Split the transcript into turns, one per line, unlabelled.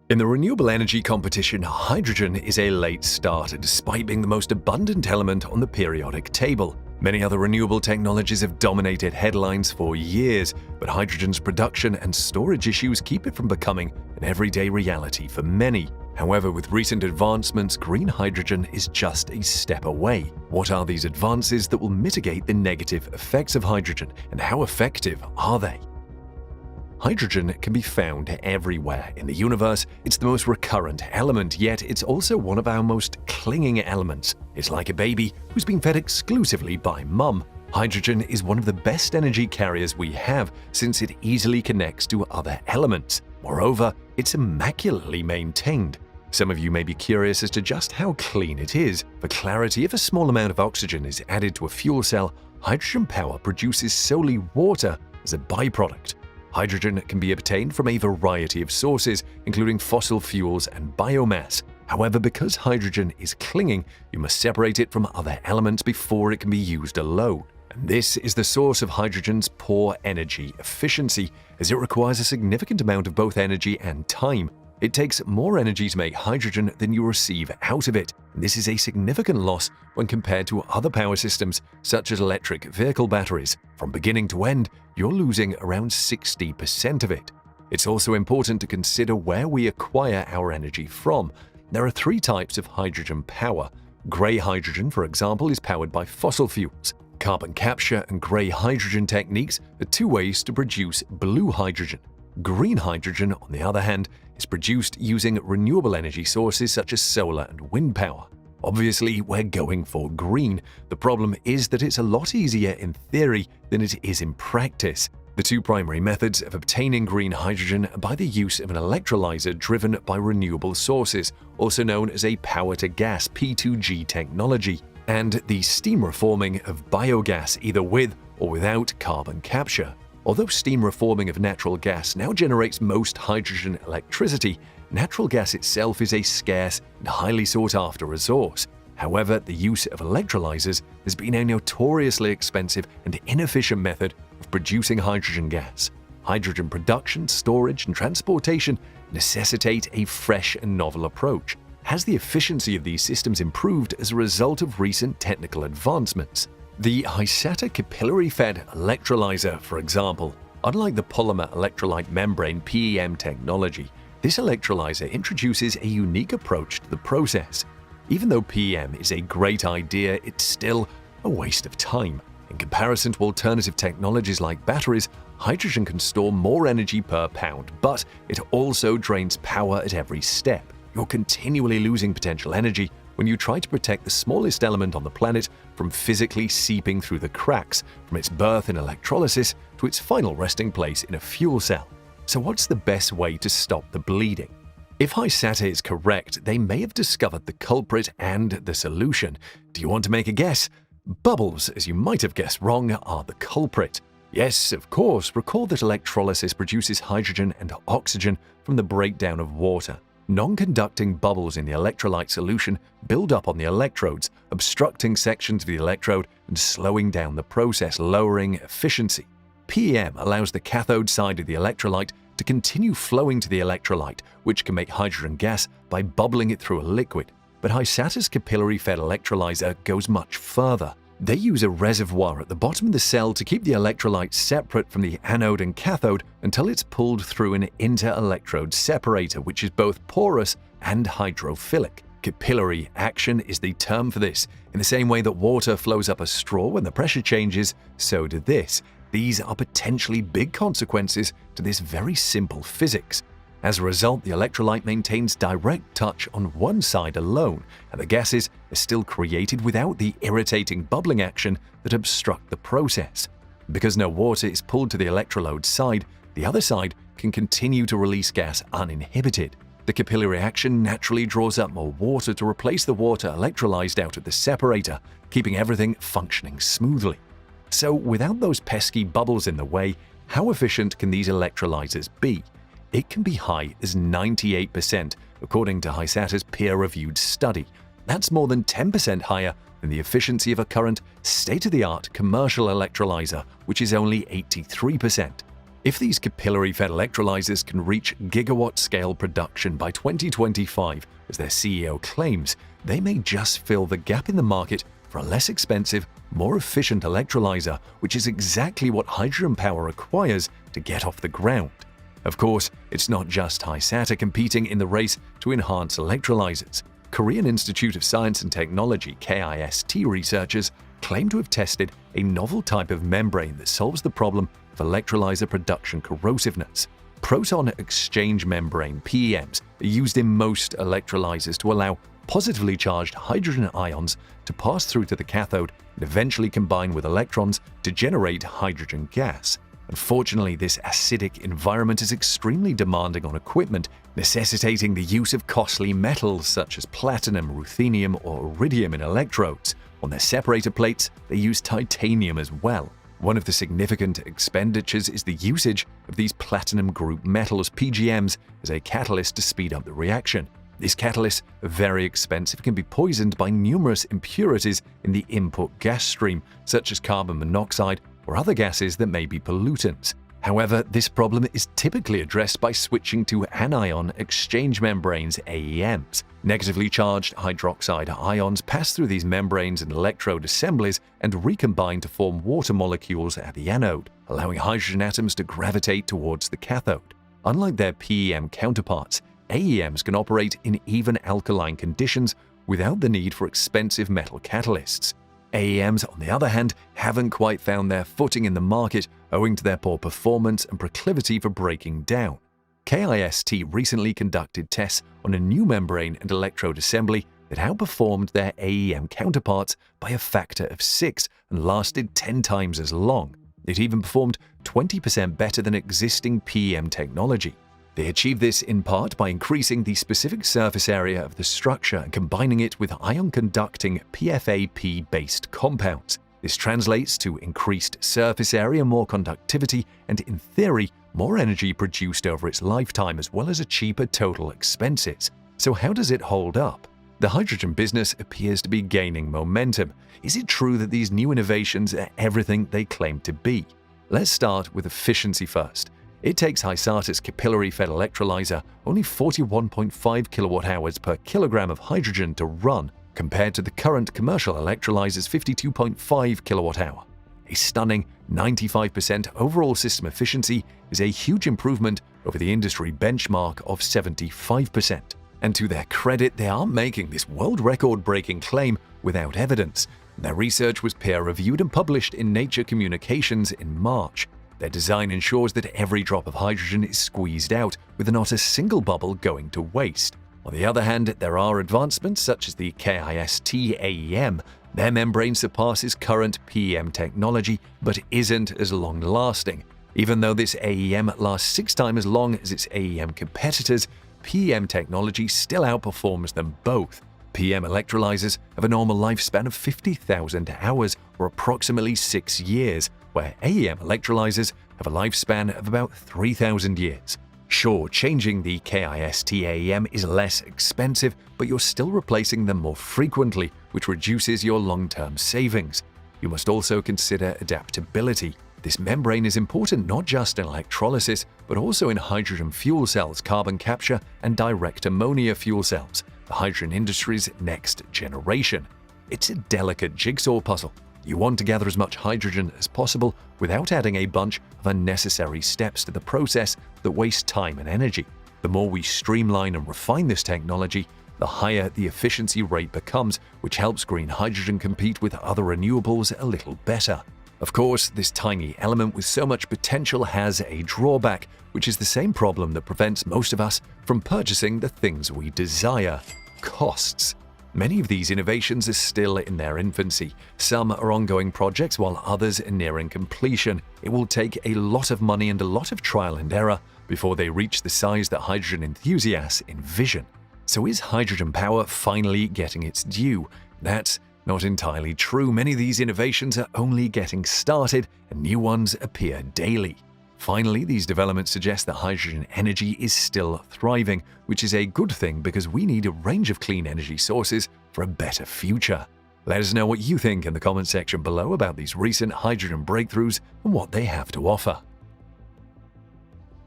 In the renewable energy competition, hydrogen is a late starter despite being the most abundant element on the periodic table. Many other renewable technologies have dominated headlines for years, but hydrogen's production and storage issues keep it from becoming an everyday reality for many. However, with recent advancements, green hydrogen is just a step away. What are these advances that will mitigate the negative effects of hydrogen, and how effective are they? Hydrogen can be found everywhere in the universe. It's the most recurrent element, yet it's also one of our most clinging elements. It's like a baby who's been fed exclusively by mum. Hydrogen is one of the best energy carriers we have since it easily connects to other elements. Moreover, it's immaculately maintained. Some of you may be curious as to just how clean it is. For clarity, if a small amount of oxygen is added to a fuel cell, hydrogen power produces solely water as a byproduct. Hydrogen can be obtained from a variety of sources, including fossil fuels and biomass. However, because hydrogen is clinging, you must separate it from other elements before it can be used alone. And this is the source of hydrogen's poor energy efficiency, as it requires a significant amount of both energy and time. It takes more energy to make hydrogen than you receive out of it. This is a significant loss when compared to other power systems, such as electric vehicle batteries. From beginning to end, you're losing around 60% of it. It's also important to consider where we acquire our energy from. There are three types of hydrogen power. Grey hydrogen, for example, is powered by fossil fuels. Carbon capture and grey hydrogen techniques are two ways to produce blue hydrogen. Green hydrogen, on the other hand, is produced using renewable energy sources such as solar and wind power. Obviously, we're going for green. The problem is that it's a lot easier in theory than it is in practice. The two primary methods of obtaining green hydrogen are by the use of an electrolyzer driven by renewable sources, also known as a power-to-gas (P2G) technology, and the steam reforming of biogas either with or without carbon capture. Although steam reforming of natural gas now generates most hydrogen electricity, natural gas itself is a scarce and highly sought-after resource. However, the use of electrolyzers has been a notoriously expensive and inefficient method of producing hydrogen gas. Hydrogen production, storage, and transportation necessitate a fresh and novel approach. Has the efficiency of these systems improved as a result of recent technical advancements? The HySATA capillary-fed electrolyzer, for example. Unlike the polymer electrolyte membrane (PEM) technology, this electrolyzer introduces a unique approach to the process. Even though PEM is a great idea, it's still a waste of time. In comparison to alternative technologies like batteries, hydrogen can store more energy per pound, but it also drains power at every step. You're continually losing potential energy when you try to protect the smallest element on the planet from physically seeping through the cracks from its birth in electrolysis to its final resting place in a fuel cell. So what's the best way to stop the bleeding? If HySATA is correct, they may have discovered the culprit and the solution. Do you want to make a guess? Bubbles, as you might have guessed wrong, are the culprit. Yes, of course, recall that electrolysis produces hydrogen and oxygen from the breakdown of water. Non-conducting bubbles in the electrolyte solution build up on the electrodes, obstructing sections of the electrode and slowing down the process, lowering efficiency. PEM allows the cathode side of the electrolyte to continue flowing to the electrolyte, which can make hydrogen gas by bubbling it through a liquid. But HySATA's capillary-fed electrolyzer goes much further. They use a reservoir at the bottom of the cell to keep the electrolyte separate from the anode and cathode until it's pulled through an inter-electrode separator, which is both porous and hydrophilic. Capillary action is the term for this. In the same way that water flows up a straw when the pressure changes, so do this. These are potentially big consequences to this very simple physics. As a result, the electrolyte maintains direct touch on one side alone, and the gases are still created without the irritating bubbling action that obstruct the process. Because no water is pulled to the electrode side, the other side can continue to release gas uninhibited. The capillary action naturally draws up more water to replace the water electrolyzed out of the separator, keeping everything functioning smoothly. So without those pesky bubbles in the way, how efficient can these electrolyzers be? It can be high as 98%, according to HySATA's peer-reviewed study. That's more than 10% higher than the efficiency of a current state-of-the-art commercial electrolyzer, which is only 83%. If these capillary-fed electrolyzers can reach gigawatt-scale production by 2025, as their CEO claims, they may just fill the gap in the market for a less expensive, more efficient electrolyzer, which is exactly what hydrogen power requires to get off the ground. Of course, it's not just HySATA competing in the race to enhance electrolyzers. Korean Institute of Science and Technology (KIST) researchers claim to have tested a novel type of membrane that solves the problem of electrolyzer production corrosiveness. Proton exchange membrane (PEMs) are used in most electrolyzers to allow positively charged hydrogen ions to pass through to the cathode and eventually combine with electrons to generate hydrogen gas. Unfortunately, this acidic environment is extremely demanding on equipment, necessitating the use of costly metals such as platinum, ruthenium, or iridium in electrodes. On their separator plates, they use titanium as well. One of the significant expenditures is the usage of these platinum group metals, PGMs, as a catalyst to speed up the reaction. These catalysts are very expensive and can be poisoned by numerous impurities in the input gas stream, such as carbon monoxide or other gases that may be pollutants. However, this problem is typically addressed by switching to anion exchange membranes (AEMs). Negatively charged hydroxide ions pass through these membranes and electrode assemblies and recombine to form water molecules at the anode, allowing hydrogen atoms to gravitate towards the cathode. Unlike their PEM counterparts, AEMs can operate in even alkaline conditions without the need for expensive metal catalysts. AEMs, on the other hand, haven't quite found their footing in the market owing to their poor performance and proclivity for breaking down. KIST recently conducted tests on a new membrane and electrode assembly that outperformed their AEM counterparts by a factor of 6 and lasted 10 times as long. It even performed 20% better than existing PEM technology. They achieved this in part by increasing the specific surface area of the structure and combining it with ion-conducting PFAP-based compounds. This translates to increased surface area, more conductivity, and, in theory, more energy produced over its lifetime, as well as a cheaper total expenses. So how does it hold up? The hydrogen business appears to be gaining momentum. Is it true that these new innovations are everything they claim to be? Let's start with efficiency first. It takes HySATA's capillary-fed electrolyzer only 41.5 kilowatt-hours per kilogram of hydrogen to run, compared to the current commercial electrolyzer's 52.5 kilowatt-hour. A stunning 95% overall system efficiency is a huge improvement over the industry benchmark of 75%. And to their credit, they aren't making this world record-breaking claim without evidence. Their research was peer-reviewed and published in Nature Communications in March. Their design ensures that every drop of hydrogen is squeezed out, with not a single bubble going to waste. On the other hand, there are advancements such as the KIST AEM. Their membrane surpasses current PEM technology, but isn't as long-lasting. Even though this AEM lasts 6 times as long as its AEM competitors, PEM technology still outperforms them both. PEM electrolyzers have a normal lifespan of 50,000 hours, or approximately 6 years, where AEM electrolyzers have a lifespan of about 3,000 years. Sure, changing the KIST AEM is less expensive, but you're still replacing them more frequently, which reduces your long-term savings. You must also consider adaptability. This membrane is important not just in electrolysis, but also in hydrogen fuel cells, carbon capture, and direct ammonia fuel cells, the hydrogen industry's next generation. It's a delicate jigsaw puzzle. You want to gather as much hydrogen as possible without adding a bunch of unnecessary steps to the process that waste time and energy. The more we streamline and refine this technology, the higher the efficiency rate becomes, which helps green hydrogen compete with other renewables a little better. Of course, this tiny element with so much potential has a drawback, which is the same problem that prevents most of us from purchasing the things we desire: costs. Many of these innovations are still in their infancy. Some are ongoing projects, while others are nearing completion. It will take a lot of money and a lot of trial and error before they reach the size that hydrogen enthusiasts envision. So is hydrogen power finally getting its due? That's not entirely true. Many of these innovations are only getting started, and new ones appear daily. Finally, these developments suggest that hydrogen energy is still thriving, which is a good thing because we need a range of clean energy sources for a better future. Let us know what you think in the comment section below about these recent hydrogen breakthroughs and what they have to offer.